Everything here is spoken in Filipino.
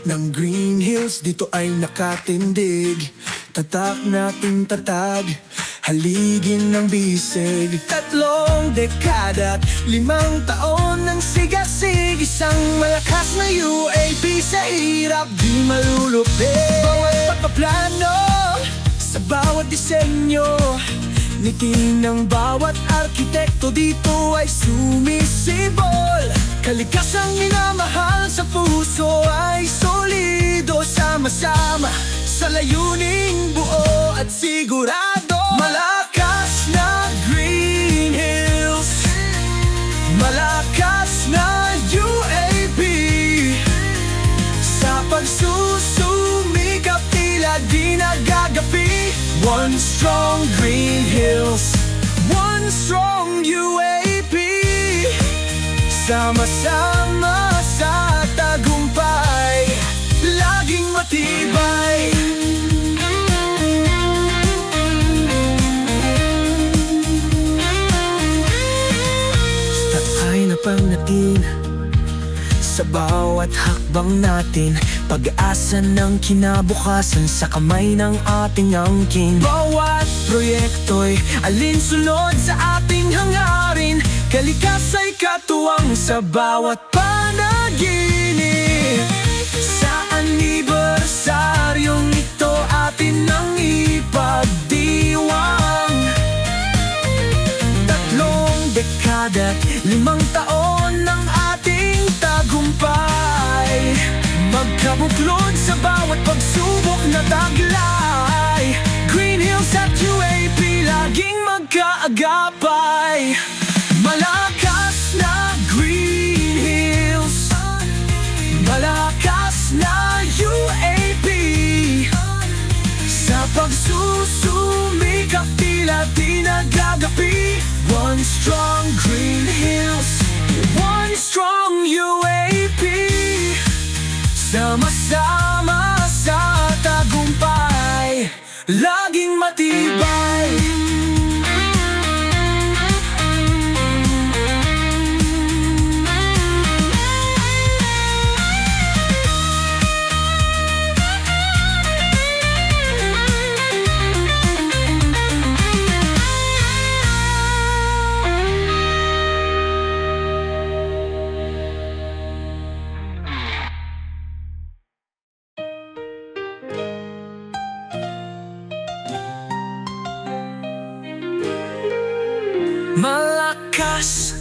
ng Green Hills, dito ay nakatindig. Tatak nating tatag, haligin ng bisig. 3 dekada at 5 taon ng sigasig. Isang malakas na UAP sa hirap di malulupit. Bawat pagpaplano, sa bawat disenyo, ngiti ng bawat arkitekto dito ay sumisibol. Kalikasang minamahal sa puso ay solido. Sama-sama sa layuning buo at sigurado. Malakas na Green Hills, malakas na UAP. Sa pagsusumikap tila di nagagapi. One strong Green Hills, one strong UAP. Sama-sama sa tagumpay, laging matibay. Takay na pangnatin sa bawat hakbang natin. Pag-asa ng kinabukasan sa kamay ng ating angkin. Bawat proyekto'y alinsunod sa ating hangarin. Kalikas ay katuwang sa bawat panaginip. Sa anibersaryong ito atin nang ipagdiwang. 3 dekada at 5 taon ng ating tagumpay. Magkabuklod sa bawat pagsubok na taglay. Green Hills at UAP laging magkaagapay. Malakas na Green Hills, malakas na UAP. Sa pagsusumikap tila di nagagapi. One strong Green Hills, one strong UAP. Sama-sama sa tagumpay, laging matibay. Malakas